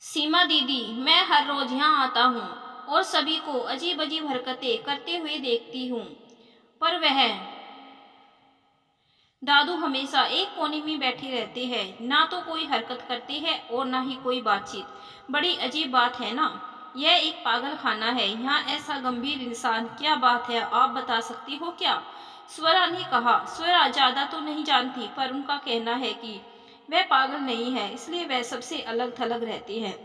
सीमा दीदी, मैं हर रोज यहाँ आता हूँ और सभी को अजीब अजीब हरकतें करते हुए देखती हूँ, पर वह दादू हमेशा एक कोने में बैठे रहते हैं, ना तो कोई हरकत करते हैं और ना ही कोई बातचीत। बड़ी अजीब बात है ना। यह एक पागल खाना है। यहाँ ऐसा गंभीर इंसान, क्या बात है, आप बता सकती हो क्या? स्वरा ने कहा। स्वरा ज्यादा तो नहीं जानती, पर उनका कहना है कि वह पागल नहीं है, इसलिए वह सबसे अलग थलग रहते हैं।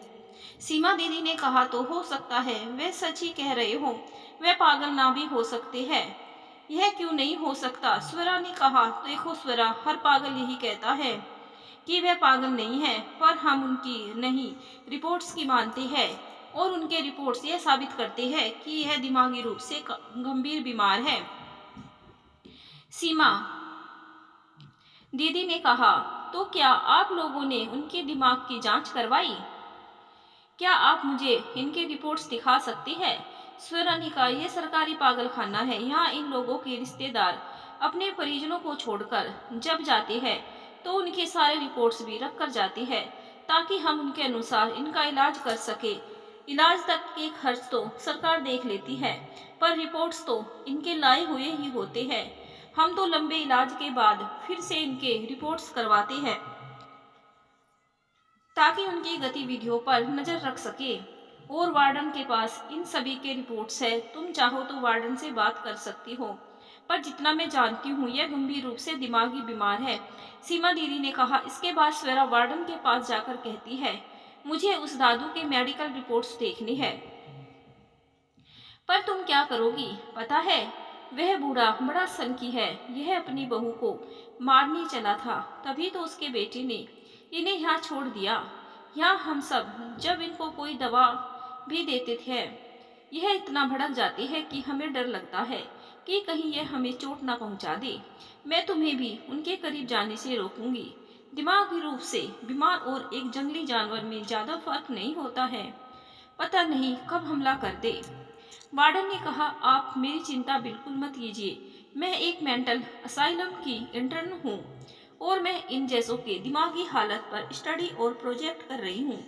सीमा दीदी ने कहा, तो हो सकता है वे सच ही कह रहे हो, वे पागल ना भी हो सकते हैं। यह क्यों नहीं हो सकता? स्वरा ने कहा, देखो स्वरा, हर पागल यही कहता है कि वह पागल नहीं है, पर हम उनकी नहीं रिपोर्ट्स की मानते हैं और उनके रिपोर्ट्स यह साबित करते हैं कि यह दिमागी रूप से गंभीर बीमार है। सीमा दीदी ने कहा, तो क्या आप लोगों ने उनके दिमाग की जांच करवाई? क्या आप मुझे इनके रिपोर्ट्स दिखा सकते हैं? स्वरा ने कहा, यह सरकारी पागल खाना है। यहाँ इन लोगों के रिश्तेदार अपने परिजनों को छोड़कर जब जाते हैं तो उनके सारे रिपोर्ट्स भी रख कर जाते हैं, ताकि हम उनके अनुसार इनका इलाज कर सके। इलाज तक के खर्च तो सरकार देख लेती है, पर रिपोर्ट्स तो इनके लाए हुए ही होते हैं। हम तो लंबे इलाज के बाद फिर से इनके रिपोर्ट्स करवाते हैं, ताकि उनकी गतिविधियों पर नजर रख सके। और वार्डन के पास इन सभी के रिपोर्ट्स है, तुम चाहो तो वार्डन से बात कर सकती हो, पर जितना मैं जानती हूँ यह गंभीर रूप से दिमागी बीमार है। सीमा दीदी ने कहा। इसके बाद स्वरा वार्डन के पास जाकर कहती है, मुझे उस दादू के मेडिकल रिपोर्ट्स देखने हैं। पर तुम क्या करोगी? पता है, वह बूढ़ा बड़ा सनकी है। यह अपनी बहू को मारने चला था, तभी तो उसके बेटे ने इन्हें यहाँ छोड़ दिया। यहाँ हम सब जब इनको कोई दवा भी देते थे, यह इतना भड़क जाती है कि हमें डर लगता है कि कहीं यह हमें चोट ना पहुंचा दे। मैं तुम्हें भी उनके करीब जाने से रोकूंगी। दिमागी रूप से बीमार और एक जंगली जानवर में ज्यादा फर्क नहीं होता है। पता नहीं कब हमला कर दे। वार्डन ने कहा, आप मेरी चिंता बिल्कुल मत कीजिए। मैं एक मेंटल असाइलम की इंटर्न हूँ और मैं इन जैसों के दिमागी हालत पर स्टडी और प्रोजेक्ट कर रही हूँ,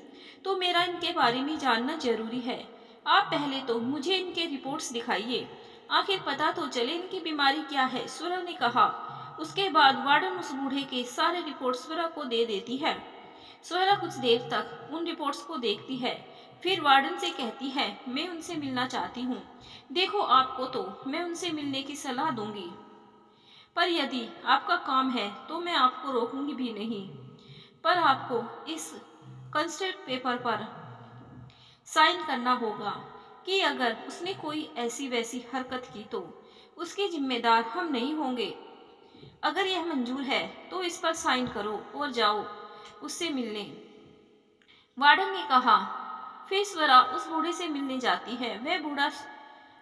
तो मेरा इनके बारे में जानना जरूरी है। आप पहले तो मुझे इनके रिपोर्ट्स दिखाइए, आखिर पता तो चले इनकी बीमारी क्या है, स्वरा ने कहा। उसके बाद वार्डन उस बूढ़े के सारे रिपोर्ट स्वरा को दे देती है। स्वरा कुछ देर तक उन रिपोर्ट्स को देखती है, फिर वार्डन से कहती है, मैं उनसे मिलना चाहती हूँ। देखो, आपको तो मैं उनसे मिलने की सलाह दूंगी, पर यदि आपका काम है तो मैं आपको रोकूंगी भी नहीं। पर आपको इस कंस्ट्रक्ट पेपर पर साइन करना होगा कि अगर उसने कोई ऐसी वैसी हरकत की तो उसके जिम्मेदार हम नहीं होंगे। अगर यह मंजूर है तो इस पर साइन करो और जाओ उससे मिलने, वार्डन ने कहा। फिर स्वरा उस बूढ़े से मिलने जाती है। वह बूढ़ा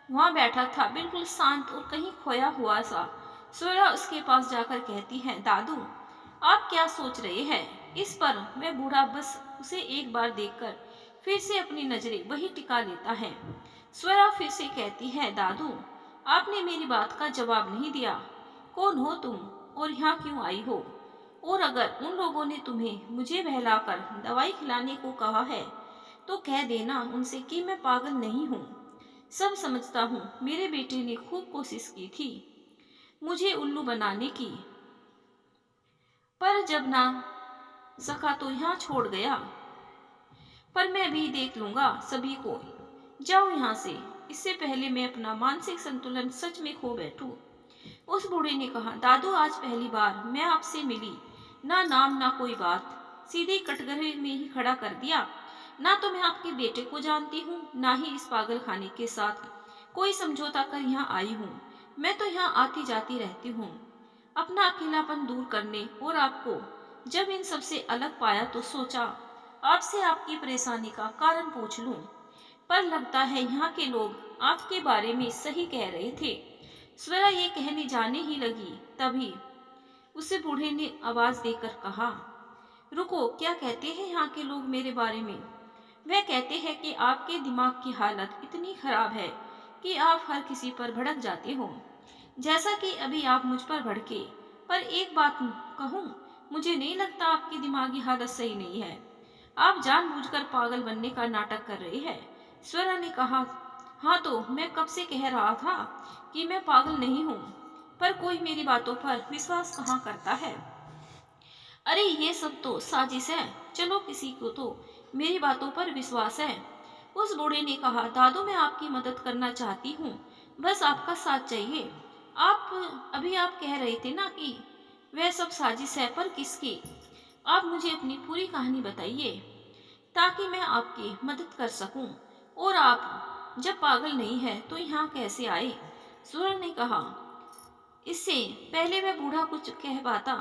वहां बैठा था, बिल्कुल शांत और कहीं खोया हुआ सा। स्वरा उसके पास जाकर कहती है, दादू, आप क्या सोच रहे हैं? इस पर वह बूढ़ा बस उसे एक बार देखकर फिर से अपनी नजरें वही टिका लेता है। स्वरा फिर से कहती है, दादू, आपने मेरी बात का जवाब नहीं दिया। कौन हो तुम और यहाँ क्यों आई हो? और अगर उन लोगों ने तुम्हें मुझे बहलाकर दवाई खिलाने को कहा है तो कह देना उनसे कि मैं पागल नहीं हूँ। सब समझता हूँ। मेरे बेटे ने खूब कोशिश की थी मुझे उल्लू बनाने की, पर जब ना सका तो यहाँ छोड़ गया। पर मैं भी देख लूंगा सभी को। जाओ यहाँ से, इससे पहले मैं अपना मानसिक संतुलन सच में खो बैठूं। उस बूढ़े ने कहा, दादू, आज पहली बार मैं आपसे मिली। ना नाम ना कोई बात, सीधे कटघरे में ही खड़ा कर दिया। ना तो मैं आपके बेटे को जानती हूँ, ना ही इस पागल खाने के साथ कोई समझौता कर यहाँ आई हूँ। मैं तो यहाँ आती जाती रहती हूँ अपना अकेलापन दूर करने, और आपको जब इन सबसे अलग पाया तो सोचा आपसे आपकी परेशानी का कारण पूछ लूं। पर लगता है यहाँ के लोग आपके बारे में सही कह रहे थे। स्वरा ये कहने जाने ही लगी, तभी उसे बूढ़े ने आवाज देकर कहा, रुको, क्या कहते हैं यहाँ के लोग मेरे बारे में? वह कहते हैं कि आपके दिमाग की हालत इतनी खराब है कि आप हर किसी पर भड़क जाते हो, जैसा कि अभी आप मुझ पर भड़के। पर एक बात कहूँ, मुझे नहीं लगता आपकी दिमागी हालत सही नहीं है। आप जानबूझकर पागल बनने का नाटक कर रही है। स्वरा ने कहा, हाँ तो मैं कब से कह रहा था कि मैं पागल नहीं हूँ, पर कोई मेरी बातों पर विश्वास कहाँ करता है। अरे ये सब तो साजिश है, चलो किसी को तो मेरी बातों पर विश्वास है। उस बूढ़े ने कहा, दादू मैं आपकी मदद करना चाहती हूँ, बस आपका साथ चाहिए। आप कह रहे थे ना कि वह सब साजिश है, पर किसकी? आप मुझे अपनी पूरी कहानी बताइए ताकि मैं आपकी मदद कर सकूं। और आप जब पागल नहीं है तो यहाँ कैसे आए? सूरज ने कहा। इससे पहले वह बूढ़ा कुछ कह पाता,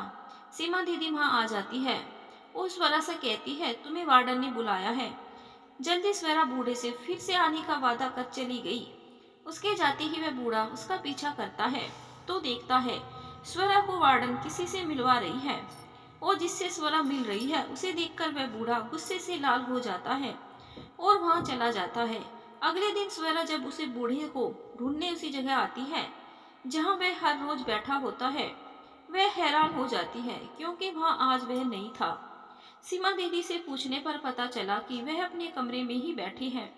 सीमा दीदी वहां आ जाती है। वो स्वरा से कहती है, तुम्हें वार्डन ने बुलाया है। जल्दी स्वरा बूढ़े से फिर से आने का वादा कर चली गई। उसके जाते ही वह बूढ़ा उसका पीछा करता है तो देखता है स्वरा को वार्डन किसी से मिलवा रही है, और जिससे स्वरा मिल रही है उसे देखकर वह बूढ़ा गुस्से से लाल हो जाता है और वहां चला जाता है। अगले दिन स्वरा जब उसे बूढ़े को ढूंढने उसी जगह आती है जहां वह हर रोज बैठा होता है, वह हैरान हो जाती है क्योंकि वहां आज वह नहीं था। सीमा दीदी से पूछने पर पता चला कि वह अपने कमरे में ही बैठी है,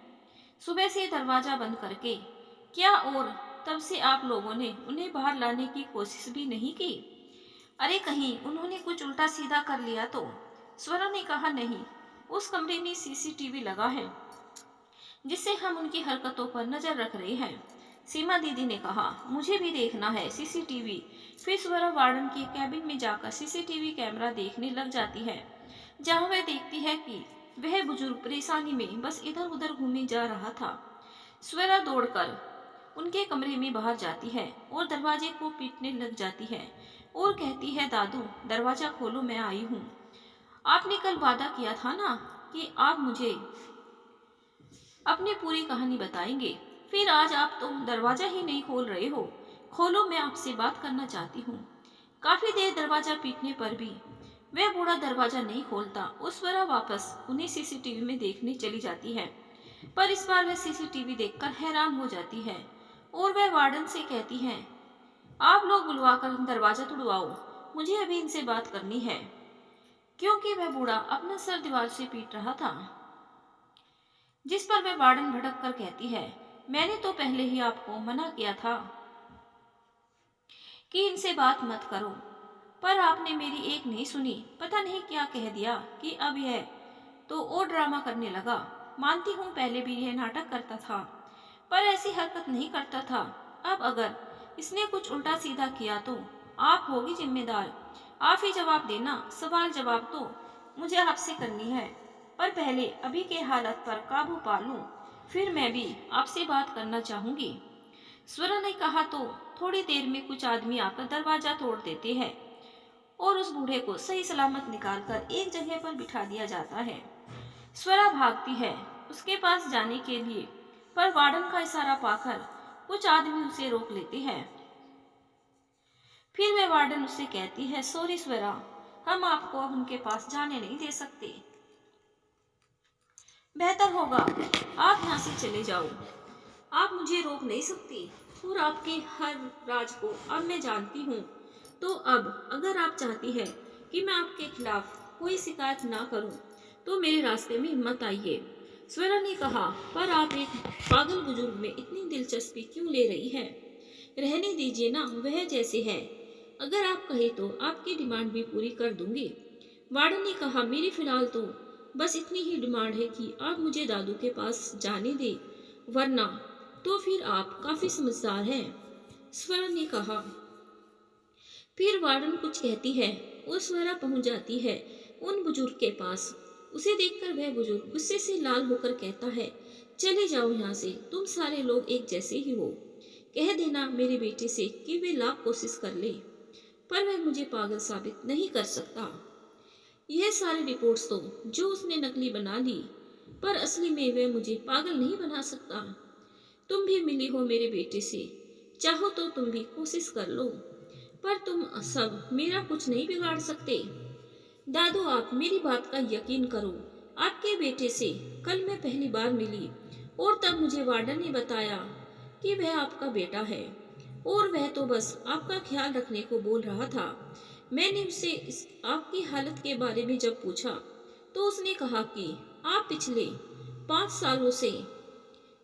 सुबह से दरवाजा बंद करके। क्या और तब से आप लोगों ने उन्हें बाहर लाने की कोशिश भी नहीं की? अरे कहीं उन्होंने कुछ उल्टा सीधा कर लिया तो? स्वरा ने कहा, नहीं, उस कमरे में सीसीटीवी लगा है जिससे हम उनकी हरकतों पर नजर रख रहे हैं। सीमा दीदी ने कहा, मुझे भी देखना है सीसीटीवी। फिर स्वरा वार्डन के कैबिन में जाकर सीसीटीवी कैमरा देखने लग जाती है, जहां वह देखती है कि वह बुजुर्ग परेशानी में बस इधर उधर घूमे जा रहा था। स्वरा दौड़कर उनके कमरे में बाहर जाती है और दरवाजे को पीटने लग जाती है और कहती है, दादू दरवाजा खोलो, मैं आई हूँ। आपने कल वादा किया था ना कि आप मुझे अपनी पूरी कहानी बताएंगे, फिर आज आप तो दरवाजा ही नहीं खोल रहे हो। खोलो, मैं आपसे बात करना चाहती हूँ। काफी देर दरवाजा पीटने पर भी वह बूढ़ा दरवाजा नहीं खोलता। उस वरा वापस उन्हें सीसीटीवी में देखने चली जाती है, पर इस बार वह सीसीटीवी देखकर हैरान हो जाती है और वह वार्डन से कहती है, आप लोग बुलवाकर दरवाजा तोड़वाओ, मुझे अभी इनसे बात करनी है। क्योंकि वह बूढ़ा अपना सर दीवार से पीट रहा था, जिस पर वह वार्डन भड़क कर कहती है, मैंने तो पहले ही आपको मना किया था कि इनसे बात मत करो, पर आपने मेरी एक नहीं सुनी। पता नहीं क्या कह दिया कि अब यह तो और ड्रामा करने लगा। मानती हूँ पहले भी यह नाटक करता था, पर ऐसी हरकत नहीं करता था। अब अगर इसने कुछ उल्टा सीधा किया तो आप होगी जिम्मेदार। आप ही जवाब देना। सवाल जवाब तो मुझे आपसे करनी है, पर पहले अभी के हालत पर काबू पा लूं, फिर मैं भी आपसे बात करना चाहूंगी। स्वरा ने कहा तो थोड़ी देर में कुछ आदमी आकर दरवाजा तोड़ देते हैं और उस बूढ़े को सही सलामत निकालकर एक जगह पर बिठा दिया जाता है। स्वरा भागती है उसके पास जाने के लिए, पर वार्डन का इशारा पाकर कुछ आदमी उसे रोक लेते हैं। फिर वह वार्डन उससे कहती है, सॉरी स्वरा, हम आपको अब उनके पास जाने नहीं दे सकते। बेहतर होगा आप यहाँ से चले जाओ। आप मुझे रोक नहीं सकती और आपके हर राज को अब मैं जानती हूँ। तो अब अगर आप चाहती है कि मैं आपके खिलाफ कोई शिकायत ना करूँ तो मेरे रास्ते में मत आइए। स्वरा ने कहा, पर आप एक पागल बुजुर्ग में इतनी दिलचस्पी क्यों ले रही है? रहने दीजिए ना, वह जैसे है। अगर आप कहे तो आपकी डिमांड भी पूरी कर दूंगी। वार्डन ने कहा, मेरी फिलहाल तो बस इतनी ही डिमांड है कि आप मुझे दादू के पास जाने दें, वरना तो फिर आप काफी समझदार हैं। स्वरा ने कहा। फिर वार्डन कुछ कहती है और स्वरा पहुंच जाती है उन बुजुर्ग के पास। उसे देखकर वह बुजुर्ग गुस्से से लाल होकर कहता है, चले जाओ यहाँ से, तुम सारे लोग एक जैसे ही हो। कह देना मेरे बेटे से कि वे लाख कोशिश कर ले, पर वह मुझे पागल साबित नहीं कर सकता। यह सारी रिपोर्ट्स तो जो उसने नकली बना ली, पर असली में वह मुझे पागल नहीं बना सकता। तुम भी मिली हो मेरे बेटे से, चाहो तो तुम भी कोशिश कर लो, पर तुम सब मेरा कुछ नहीं बिगाड़ सकते। दादू आप मेरी बात का यकीन करो, आपके बेटे से कल मैं पहली बार मिली और तब मुझे वार्डन ने बताया कि वह आपका बेटा है और वह तो बस आपका ख्याल रखने को बोल रहा था। मैंने उससे आपकी हालत के बारे में जब पूछा तो उसने कहा कि आप पिछले 5 सालों से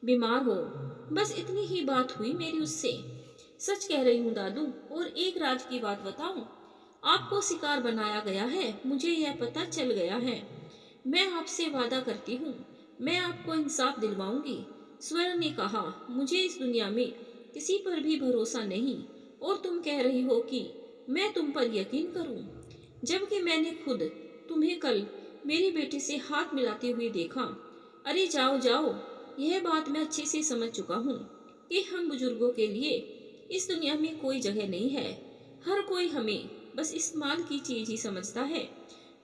बीमार हो। बस इतनी ही बात हुई मेरी उससे। सच कह रही हूँ दादू, और एक राज की बात बताऊं, आपको शिकार बनाया गया है, मुझे यह पता चल गया है। मैं आपसे वादा करती हूँ, मैं आपको इंसाफ दिलवाऊंगी। स्वर्ण ने कहा, मुझे इस दुनिया में किसी पर भी भरोसा नहीं, और तुम कह रही हो कि मैं तुम पर यकीन करूं, जबकि मैंने खुद तुम्हें कल मेरी बेटी से हाथ मिलाते हुए देखा। अरे जाओ जाओ, यह बात मैं अच्छे से समझ चुका हूँ कि हम बुजुर्गों के लिए इस दुनिया में कोई जगह नहीं है। हर कोई हमें बस इस्तेमाल की चीज ही समझता है।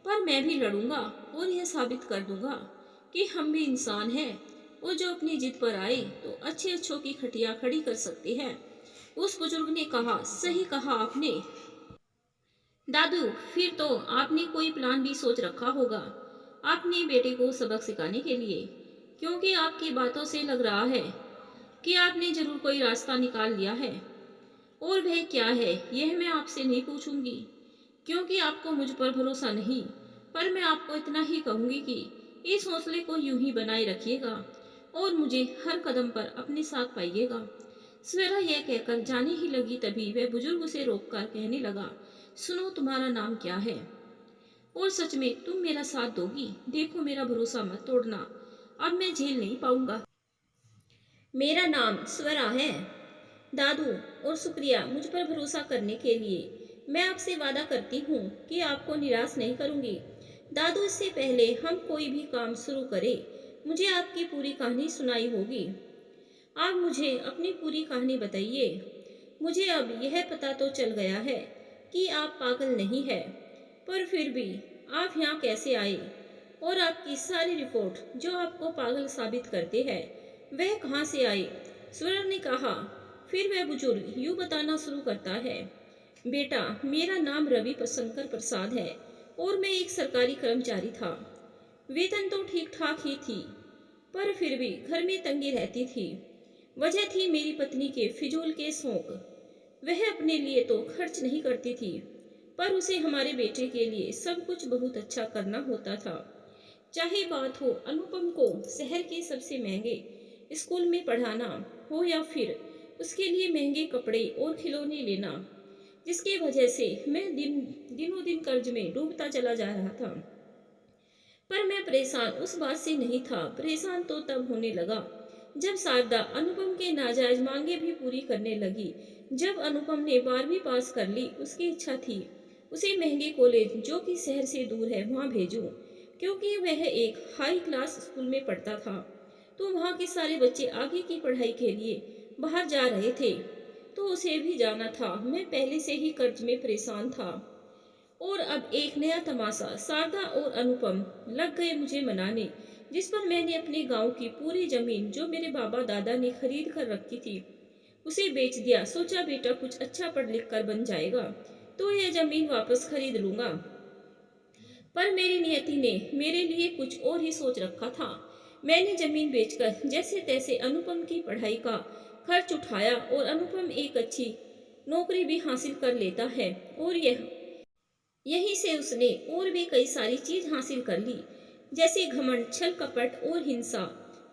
पर मैं भी लड़ूंगा और यह साबित कर दूंगा कि हम भी इंसान हैं, और जो अपनी जिद पर आए तो अच्छे अच्छों की खटिया खड़ी कर सकते हैं। उस बुजुर्ग ने कहा, सही कहा आपने दादू, फिर तो आपने कोई प्लान भी सोच रखा होगा अपने बेटे को सबक सिखाने के लिए, क्योंकि आपकी बातों से लग रहा है कि आपने जरूर कोई रास्ता निकाल लिया है। और वह क्या है यह मैं आपसे नहीं पूछूंगी, क्योंकि आपको मुझ पर भरोसा नहीं। पर मैं आपको इतना ही कहूंगी कि इस हौसले को यूं ही बनाए रखिएगा और मुझे हर कदम पर अपने साथ पाइएगा। सवेरा यह कहकर जाने ही लगी, तभी वह बुजुर्ग उसे रोककर कहने लगा, सुनो, तुम्हारा नाम क्या है? और सच में तुम मेरा साथ दोगी? देखो, मेरा भरोसा मत तोड़ना, अब मैं झेल नहीं पाऊंगा। मेरा नाम स्वरा है दादू, और शुक्रिया मुझ पर भरोसा करने के लिए। मैं आपसे वादा करती हूँ कि आपको निराश नहीं करूंगी। दादू, इससे पहले हम कोई भी काम शुरू करें, मुझे आपकी पूरी कहानी सुनाई होगी। आप मुझे अपनी पूरी कहानी बताइए। मुझे अब यह पता तो चल गया है कि आप पागल नहीं है, पर फिर भी आप यहाँ कैसे आए? और आपकी सारी रिपोर्ट जो आपको पागल साबित करते हैं, वह कहाँ से आई? स्वर्ण ने कहा। फिर वह बुजुर्ग यूँ बताना शुरू करता है, बेटा, मेरा नाम रवि शंकर प्रसाद है और मैं एक सरकारी कर्मचारी था। वेतन तो ठीक ठाक ही थी, पर फिर भी घर में तंगी रहती थी। वजह थी मेरी पत्नी के फिजूल के शौक। वह अपने लिए तो खर्च नहीं करती थी, पर उसे हमारे बेटे के लिए सब कुछ बहुत अच्छा करना होता था। चाहे बात हो अनुपम को शहर के सबसे महंगे स्कूल में पढ़ाना हो, या फिर उसके लिए महंगे कपड़े और खिलौने लेना, जिसकी वजह से मैं दिनों दिन कर्ज में डूबता चला जा रहा था। पर मैं परेशान उस बात से नहीं था। परेशान तो तब होने लगा जब शारदा अनुपम के नाजायज मांगे भी पूरी करने लगी। जब अनुपम ने 12वीं पास कर ली, उसकी इच्छा थी उसे महंगे कॉलेज जो कि शहर से दूर है वहाँ भेजूं, क्योंकि वह एक हाई क्लास स्कूल में पढ़ता था। तो वहाँ के सारे बच्चे आगे की पढ़ाई के लिए बाहर जा रहे थे, तो उसे भी जाना था। मैं पहले से ही कर्ज में परेशान था, और अब एक नया तमाशा, शारदा और अनुपम लग गए मुझे मनाने, जिस पर मैंने अपने गांव की पूरी जमीन जो मेरे बाबा दादा ने खरीद कर रखी थी उसे बेच दिया। सोचा बेटा कुछ अच्छा पढ़ लिख कर बन जाएगा तो यह जमीन वापस खरीद लूंगा। पर मेरी नियति ने मेरे लिए कुछ और ही सोच रखा था। मैंने जमीन बेचकर जैसे तैसे अनुपम की पढ़ाई का खर्च उठाया, और अनुपम एक अच्छी नौकरी भी हासिल कर लेता है, और यहीं से उसने और भी कई सारी चीज हासिल कर ली, जैसे घमंड, छल कपट और हिंसा।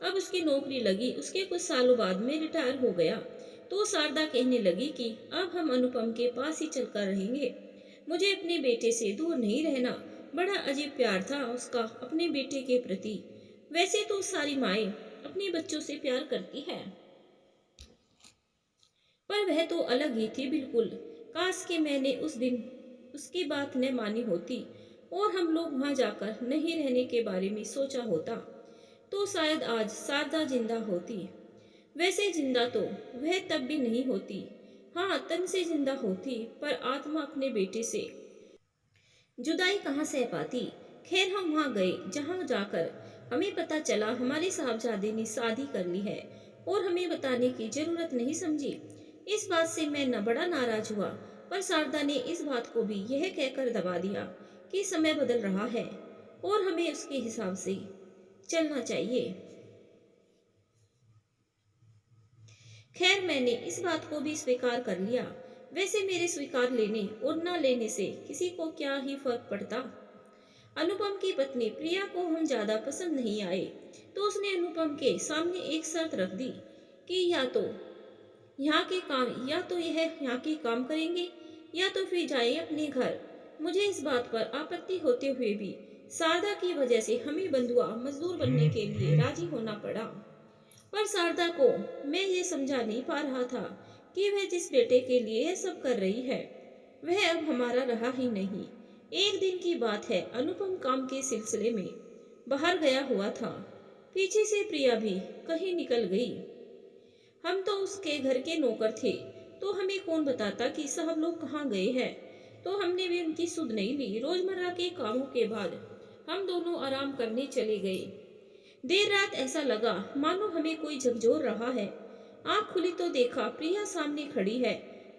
अब उसकी नौकरी लगी, उसके कुछ सालों बाद में रिटायर हो गया। तो शारदा कहने लगी कि अब हम अनुपम के पास ही चलकर रहेंगे, मुझे अपने बेटे से दूर नहीं रहना। बड़ा अजीब प्यार था उसका अपने बेटे के प्रति। वैसे तो सारी माएं अपने बच्चों से प्यार करती है, पर वह तो अलग ही थी बिल्कुल। काश कि मैंने उस दिन उसकी बात न मानी होती और हम लोग वहां जाकर नहीं रहने के बारे में सोचा होता, तो शायद आज शारदा जिंदा होती। वैसे जिंदा तो वह तब भी नहीं होती। हाँ, तन से जिंदा होती, पर आत्मा अपने बेटे से जुदाई कहाँ सह पाती। खैर, हम वहां गए जहां जाकर हमें पता चला हमारे साहबजादे ने शादी कर ली है, और हमें बताने की जरूरत नहीं समझी। इस बात से मैं न बड़ा नाराज हुआ, पर शारदा ने इस बात को भी यह कहकर दबा दिया कि समय बदल रहा है और हमें उसके हिसाब से चलना चाहिए। खैर, मैंने इस बात को भी स्वीकार कर लिया। वैसे मेरे स्वीकार लेने और न लेने से किसी को क्या ही फर्क पड़ता। अनुपम की पत्नी प्रिया को हम ज्यादा पसंद नहीं आए, तो उसने अनुपम के सामने एक शर्त रख दी कि या तो यह यहाँ के काम करेंगे या तो फिर जाए अपने घर। मुझे इस बात पर आपत्ति होते हुए भी शारदा की वजह से हमें बंधुआ मजदूर बनने के लिए राजी होना पड़ा। पर शारदा को मैं ये समझा नहीं पा रहा था कि वह जिस बेटे के लिए यह सब कर रही है वह अब हमारा रहा ही नहीं। एक दिन की बात है, अनुपम काम के सिलसिले में बाहर गया हुआ था। पीछे से प्रिया भी कहीं निकल गई। हम तो उसके घर के नौकर थे, तो हमें कौन बताता कि साहब लोग कहाँ गए हैं। तो हमने भी उनकी सुध नहीं ली। रोजमर्रा के कामों के बाद हम दोनों आराम करने चले गए। देर रात ऐसा लगा मानो हमें कोई झकझोर रहा है। आंख खुली तो देखा प्रिया सामने खड़ी है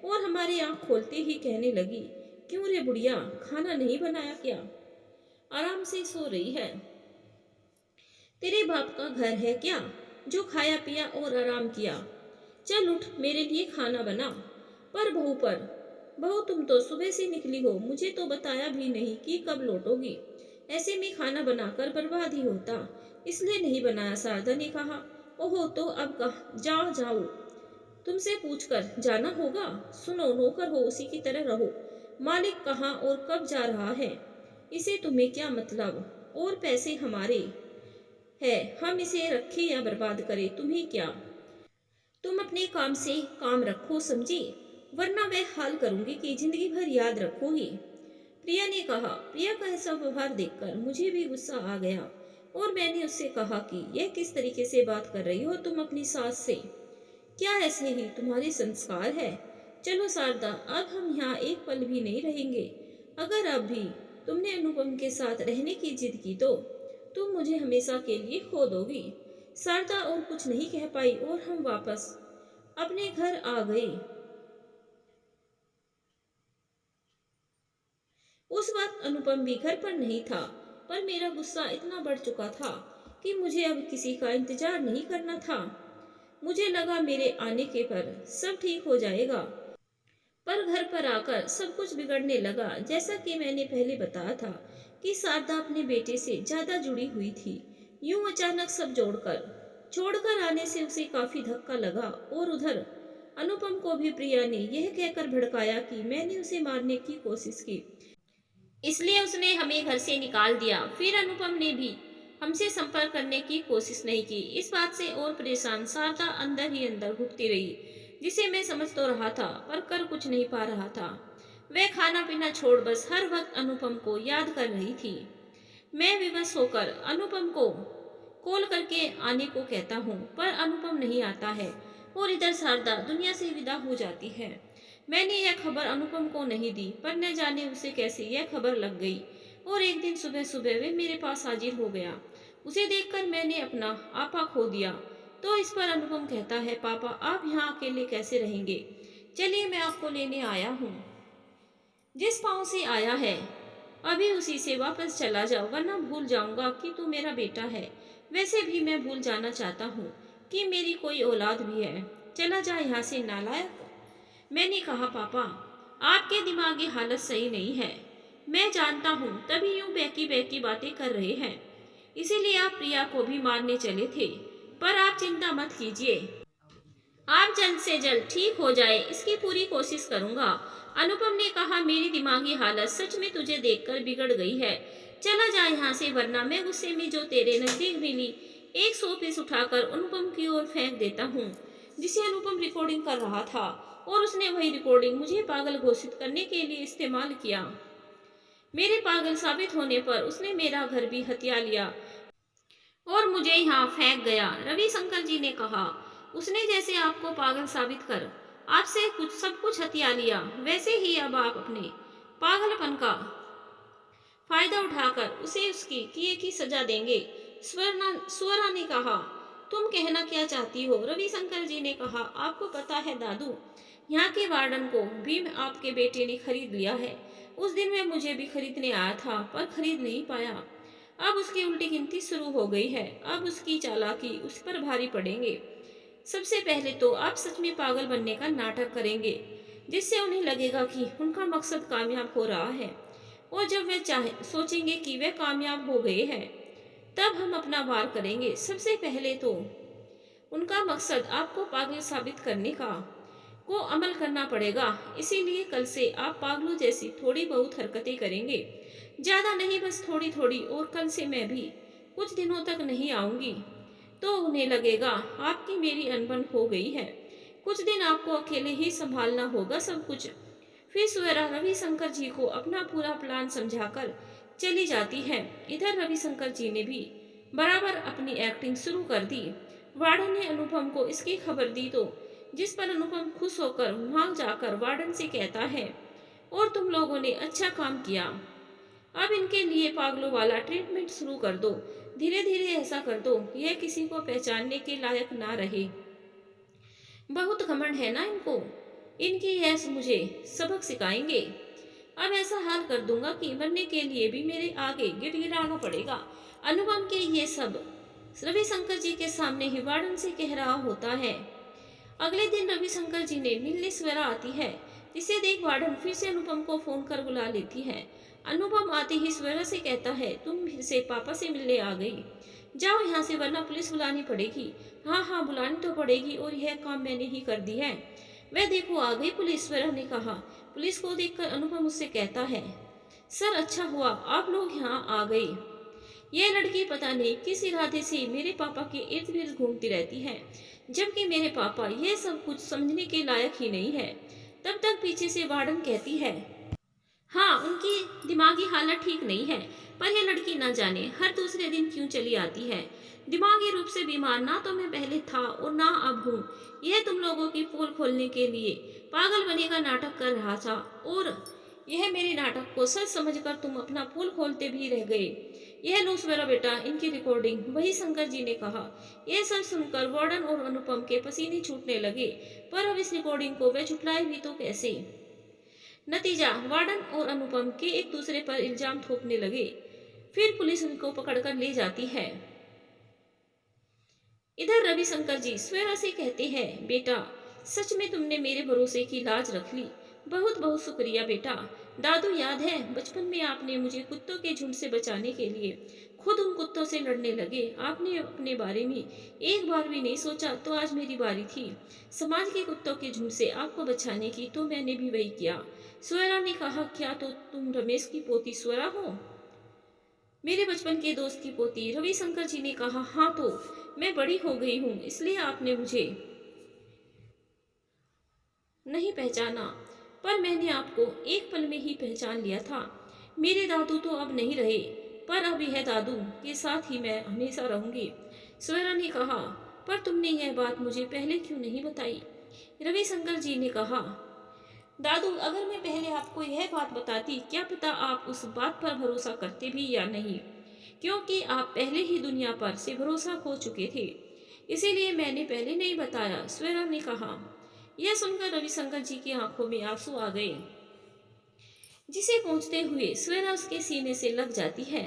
और हमारी आंख खोलते ही कहने लगी, क्यों रे बुढ़िया, खाना नहीं बनाया क्या? आराम से सो रही है। तेरे बाप का घर है क्या जो खाया पिया और आराम किया? चल उठ, मेरे लिए खाना बना। पर बहू तुम तो सुबह से निकली हो, मुझे तो बताया भी नहीं कि कब लौटोगी। ऐसे में खाना बनाकर बर्बाद ही होता, इसलिए नहीं बनाया, शारदा ने कहा। ओहो, तो अब कहा जाओ, तुमसे पूछकर जाना होगा। सुनो, नौकर हो उसी की तरह रहो। मालिक कहाँ और कब जा रहा है इसे तुम्हें क्या मतलब? और पैसे हमारे है, हम इसे रखें या बर्बाद करें, तुम्हें क्या? तुम अपने काम से काम रखो, समझी? वरना वह हाल करूंगी कि जिंदगी भर याद रखोगी। प्रिया ने कहा। प्रिया का ऐसा व्यवहार देखकर मुझे भी गुस्सा आ गया और मैंने उससे कहा कि यह किस तरीके से बात कर रही हो तुम अपनी सास से? क्या ऐसे ही तुम्हारे संस्कार है? चलो शारदा, अब हम यहाँ एक पल भी नहीं रहेंगे। अगर अब भी तुमने अनुपम के साथ रहने की जिद की तो तुम मुझे हमेशा के लिए खो दोगी। शारदा और कुछ नहीं कह पाई और हम वापस अपने घर आ गए। उस वक्त अनुपम भी घर पर नहीं था, पर मेरा गुस्सा इतना बढ़ चुका था कि मुझे अब किसी का इंतजार नहीं करना था। मुझे लगा मेरे आने के पर सब ठीक हो जाएगा, पर घर पर आकर सब कुछ बिगड़ने लगा। जैसा कि मैंने पहले बताया था कि शारदा अपने बेटे से ज्यादा जुड़ी हुई थी। यूं अचानक सब छोड़कर आने से उसे काफी धक्का लगा और उधर अनुपम को भी प्रिया ने यह कहकर भड़काया कि मैंने उसे मारने की कोशिश की, इसलिए उसने हमें घर से निकाल दिया। फिर अनुपम ने भी हमसे संपर्क करने की कोशिश नहीं की। इस बात से और परेशान शारदा अंदर ही अंदर घुटती रही, जिसे मैं समझ तो रहा था पर कर कुछ नहीं पा रहा था। वह खाना पीना छोड़ बस हर वक्त अनुपम को याद कर रही थी। मैं विवश होकर अनुपम को कॉल करके आने को कहता हूँ, पर अनुपम नहीं आता है और इधर शारदा दुनिया से विदा हो जाती है। मैंने यह खबर अनुपम को नहीं दी, पर न जाने उसे कैसे यह खबर लग गई और एक दिन सुबह सुबह वे मेरे पास हाजिर हो गया। उसे देखकर मैंने अपना आपा खो दिया। तो इस पर अनुपम कहता है, पापा आप यहाँ अकेले कैसे रहेंगे? चलिए मैं आपको लेने आया हूँ। जिस पाँव से आया है अभी उसी से वापस चला जाओ, वरना भूल जाऊंगा कि तू मेरा बेटा है। वैसे भी मैं भूल जाना चाहता हूँ कि मेरी कोई औलाद भी है। चला जा यहाँ से नालायक। मैंने कहा, पापा आपके दिमागी हालत सही नहीं है, मैं जानता हूँ, तभी यूं बहकी बहकी बातें कर रहे हैं। इसीलिए आप प्रिया को भी मारने चले थे। पर आप चिंता मत कीजिए, आप जल्द से जल्द ठीक हो जाए, इसकी पूरी कोशिश करूंगा। अनुपम ने कहा, मेरी दिमागी हालत सच में तुझे देखकर बिगड़ गई है। चला जा यहाँ से, वरना मैं गुस्से में जो तेरे नजदीक मिली एक सौ पीस उठाकर अनुपम की ओर फेंक देता हूँ, जिसे अनुपम रिकॉर्डिंग कर रहा था। और उसने वही रिकॉर्डिंग मुझे पागल घोषित करने के लिए इस्तेमाल किया। मेरे पागल साबित होने पर उसने मेरा घर भी हथिया लिया और मुझे यहाँ फेंक गया। रविशंकर जी ने कहा, उसने जैसे आपको पागल साबित कर आपसे सब कुछ हथिया लिया, वैसे ही अब आप अपने पागलपन का फायदा उठाकर उसे उसकी किए की सजा देंगे। स्वरा ने कहा, तुम कहना क्या चाहती हो? रविशंकर जी ने कहा, आपको पता है दादू, यहाँ के वार्डन को भी आपके बेटे ने खरीद लिया है। उस दिन वह मुझे भी खरीदने आया था, पर खरीद नहीं पाया। अब उसकी उल्टी गिनती शुरू हो गई है। अब उसकी चालाकी उस पर भारी पड़ेंगे। सबसे पहले तो आप सच में पागल बनने का नाटक करेंगे, जिससे उन्हें लगेगा कि उनका मकसद कामयाब हो रहा है और जब वे चाहे सोचेंगे कि वे कामयाब हो गए हैं, तब हम अपना वार करेंगे। सबसे पहले तो उनका मकसद आपको पागल साबित करने का को अमल करना पड़ेगा। इसीलिए कल से आप पागलों जैसी थोड़ी बहुत हरकतें करेंगे, ज्यादा नहीं, बस थोड़ी थोड़ी। और कल से मैं भी कुछ दिनों तक नहीं आऊंगी, तो उन्हें लगेगा आपकी मेरी अनबन हो गई है। कुछ दिन आपको अकेले ही संभालना होगा सब कुछ। फिर स्वेरा रविशंकर जी को अपना पूरा प्लान समझाकर चली जाती है। इधर रविशंकर जी ने भी बराबर अपनी एक्टिंग शुरू कर दी। वार्डन ने अनुपम को इसकी खबर दी, तो जिस पर अनुपम खुश होकर वहां जाकर वार्डन से कहता है, और तुम लोगों ने अच्छा काम किया, अब इनके लिए पागलों वाला ट्रीटमेंट शुरू कर दो। धीरे धीरे ऐसा कर दो यह किसी को पहचानने के लायक ना रहे। बहुत घमंड है ना इनको, इनकी यश मुझे सबक सिखाएंगे। अब ऐसा हाल कर दूंगा कि मरने के लिए भी मेरे आगे गिड़गिड़ाना पड़ेगा। अनुपम के ये सब रविशंकर जी के सामने ही वार्डन से कह रहा होता है। अगले दिन रविशंकर जी ने मिलने स्वेरा आती है, जिसे देख वार्डन फिर से अनुपम को फोन कर बुला लेती है। अनुपम आते ही स्वेरा से कहता है, तुम फिर से पापा से मिलने आ गई, जाओ यहाँ से वरना पुलिस बुलानी पड़ेगी। हाँ हाँ बुलानी तो पड़ेगी, और यह काम मैंने ही कर दी है। वह देखो आ गई पुलिस, स्वेरा ने कहा। पुलिस को देखकर अनुपम उससे कहता है, सर अच्छा हुआ आप लोग यहाँ आ गए। यह लड़की पता नहीं किस इरादे से मेरे पापा के इर्द गिर्द घूमती रहती है, जबकि मेरे पापा यह सब कुछ समझने के लायक ही नहीं है। तब तक पीछे से वार्डन कहती है, हाँ उनकी दिमागी हालत ठीक नहीं है, पर यह लड़की ना जाने हर दूसरे दिन क्यों चली आती है। दिमागी रूप से बीमार ना तो मैं पहले था और ना अब हूँ। यह तुम लोगों की पोल खोलने के लिए पागल बने का नाटक कर रहा था, और यह मेरे नाटक को सच समझकर तुम अपना पोल खोलते भी रह गए। यह लो मेरा बेटा इनकी रिकॉर्डिंग। वही शंकर जी ने कहा। यह सब सुनकर वार्डन और अनुपम के पसीने छूटने लगे, पर अब इस रिकॉर्डिंग को वे छुटलाए भी तो कैसे। नतीजा वार्डन और अनुपम के एक दूसरे पर इल्जाम थोपने लगे। फिर पुलिस उनको पकड़कर ले जाती है। इधर रविशंकर जी स्वेरा से कहते हैं, बेटा सच में तुमने मेरे भरोसे की लाज रख ली, बहुत बहुत शुक्रिया बेटा। दादू याद है बचपन में आपने मुझे कुत्तों के झुंड से बचाने के लिए खुद उन कुत्तों से लड़ने लगे। आपने अपने बारे में एक बार भी नहीं सोचा, तो आज मेरी बारी थी समाज के कुत्तों के झुंड से आपको बचाने की, तो मैंने भी वही किया। स्वेरा ने कहा, क्या तो तुम रमेश की पोती स्वेरा हो, मेरे बचपन के दोस्त की पोती। रविशंकर जी ने कहा, हाँ तो मैं बड़ी हो गई हूँ, इसलिए आपने मुझे नहीं पहचाना, पर मैंने आपको एक पल में ही पहचान लिया था। मेरे दादू तो अब नहीं रहे, पर अब यह दादू के साथ ही मैं हमेशा रहूंगी। स्वेरा ने कहा, पर तुमने यह बात मुझे पहले क्यों नहीं बताई। रविशंकर जी ने कहा, दादू अगर मैं पहले आपको यह बात बताती, क्या पता आप उस बात पर भरोसा करते भी या नहीं, क्योंकि आप पहले ही दुनिया पर से भरोसा खो चुके थे, इसीलिए मैंने पहले नहीं बताया। स्वेरा ने कहा। यह सुनकर रविशंकर जी की आंखों में आंसू आ गए, जिसे पहुंचते हुए स्वेरा उसके सीने से लग जाती है।